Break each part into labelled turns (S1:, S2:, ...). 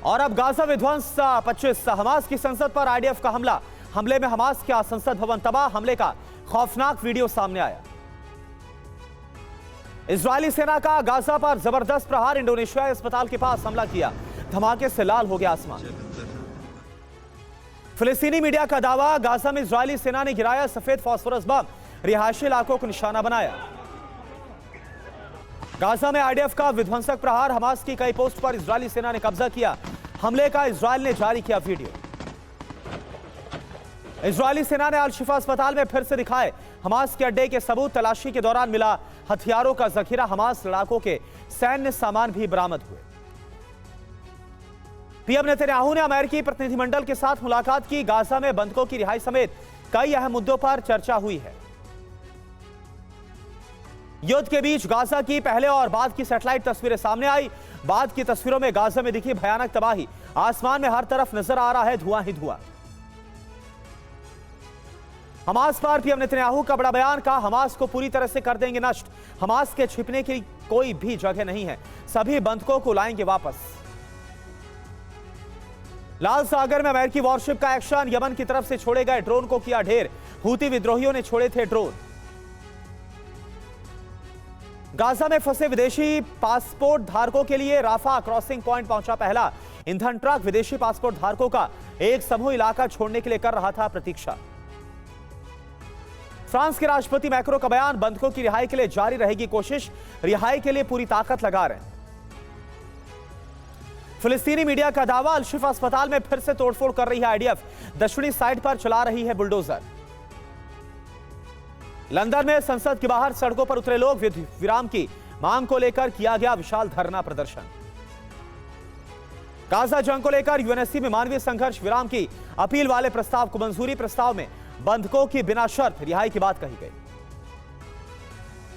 S1: और अब गाजा विध्वंस 25 हमास की संसद पर आईडीएफ का हमले में हमास का संसद भवन तबाह। हमले का खौफनाक वीडियो सामने आया। इजरायली सेना का गाजा पर जबरदस्त प्रहार। इंडोनेशियाई अस्पताल के पास हमला किया। धमाके से लाल हो गया आसमान। फिलिस्तीनी मीडिया का दावा, गाजा में इजरायली सेना ने गिराया सफेद फास्फोरस बम, रिहायशी इलाकों को निशाना बनाया। गाजा में आईडीएफ का विध्वंसक प्रहार। हमास की कई पोस्ट पर इजरायली सेना ने कब्जा किया। हमले का इजरायल ने जारी किया वीडियो। इजरायली सेना ने अल शिफा अस्पताल में फिर से दिखाए हमास के अड्डे के सबूत। तलाशी के दौरान मिला हथियारों का जखीरा। हमास लड़ाकों के सैन्य सामान भी बरामद हुए। पीएम नेतन्याहू ने अमेरिकी प्रतिनिधिमंडल के साथ मुलाकात की। गाजा में बंधकों की रिहाई समेत कई अहम मुद्दों पर चर्चा हुई है। युद्ध के बीच गाजा की पहले और बाद की सैटेलाइट तस्वीरें सामने आई। बाद की तस्वीरों में गाजा में दिखी भयानक तबाही। आसमान में हर तरफ नजर आ रहा है धुआं ही धुआं। हमास पर पीएम नेतन्याहू का बड़ा बयान। कहा, हमास को पूरी तरह से कर देंगे नष्ट। हमास के छिपने की कोई भी जगह नहीं है। सभी बंधकों को लाएंगे वापस। लाल सागर में अमेरिकी वॉरशिप का एक्शन। यमन की तरफ से छोड़े गए ड्रोन को किया ढेर। हूती विद्रोहियों ने छोड़े थे ड्रोन। गाजा में फंसे विदेशी पासपोर्ट धारकों के लिए राफा क्रॉसिंग पॉइंट पहुंचा पहला ईंधन ट्रक। विदेशी पासपोर्ट धारकों का एक समूह इलाका छोड़ने के लिए कर रहा था प्रतीक्षा। फ्रांस के राष्ट्रपति मैक्रो का बयान, बंधकों की रिहाई के लिए जारी रहेगी कोशिश। रिहाई के लिए पूरी ताकत लगा रहे हैं। फिलिस्तीनी मीडिया का दावा, अल शिफा अस्पताल में फिर से तोड़फोड़ कर रही है आईडीएफ। दक्षिणी साइड पर चला रही है बुलडोजर। लंदन में संसद के बाहर सड़कों पर उतरे लोग। विराम की मांग को लेकर किया गया विशाल धरना प्रदर्शन। गाजा जंग को लेकर यूएनएससी में मानवीय संघर्ष विराम की अपील वाले प्रस्ताव को मंजूरी। प्रस्ताव में बंधकों की बिना शर्त रिहाई की बात कही गई।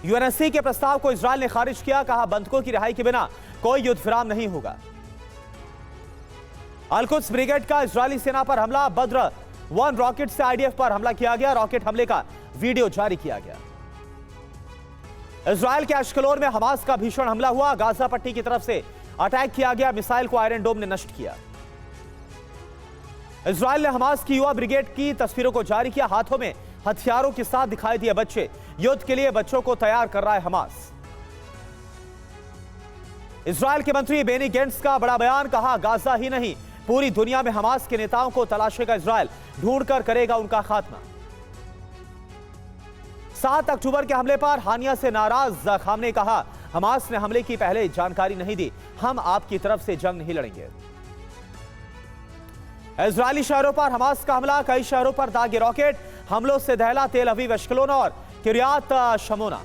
S1: यूएनएससी के प्रस्ताव को इजरायल ने खारिज किया। कहा, बंधकों की रिहाई के बिना कोई युद्ध विराम नहीं होगा। अल-कुद्स ब्रिगेड का इजरायली सेना पर हमला। बद्र 1 रॉकेट से आईडीएफ पर हमला किया गया। रॉकेट हमले का वीडियो जारी किया गया। इजरायल के अश्कलोन में हमास का भीषण हमला हुआ। गाजा पट्टी की तरफ से अटैक किया गया। मिसाइल को आयरन डोम ने नष्ट किया। इजरायल ने हमास की युवा ब्रिगेड की तस्वीरों को जारी किया। हाथों में हथियारों के साथ दिखाई दिए बच्चे। युद्ध के लिए बच्चों को तैयार कर रहा है हमास। इजरायल के मंत्री बेनी गेंट्स का बड़ा बयान। कहा, गाजा ही नहीं पूरी दुनिया में हमास के नेताओं को तलाशेगा इजरायल। ढूंढकर करेगा उनका खात्मा। 7 अक्टूबर के हमले पर हानिया से नाराज खामनेई ने कहा, हमास ने हमले की पहले जानकारी नहीं दी। हम आपकी तरफ से जंग नहीं लड़ेंगे। इजरायली शहरों पर हमास का हमला। कई शहरों पर दागे रॉकेट। हमलों से दहला तेल अवीव, अश्कलोन और किर्यात शमोना।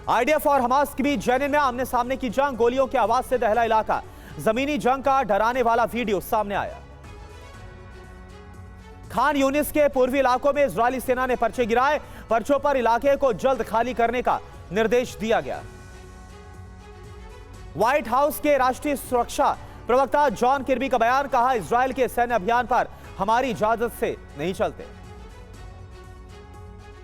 S1: आईडीएफ और हमास के बीच जेनिन में आमने सामने की जंग। गोलियों की आवाज से दहला इलाका। जमीनी जंग का डराने वाला वीडियो सामने आया। खान यूनिस के पूर्वी इलाकों में इजरायली सेना ने पर्चे गिराए। पर्चों पर इलाके को जल्द खाली करने का निर्देश दिया गया। व्हाइट हाउस के राष्ट्रीय सुरक्षा प्रवक्ता जॉन किर्बी का बयान। कहा, इजरायल के सैन्य अभियान पर हमारी इजाजत से नहीं चलते।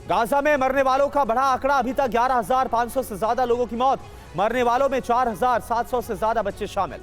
S1: गाजा में मरने वालों का बड़ा आंकड़ा। अभी तक 11,500 से ज्यादा लोगों की मौत। मरने वालों में 4,700 से ज्यादा बच्चे शामिल।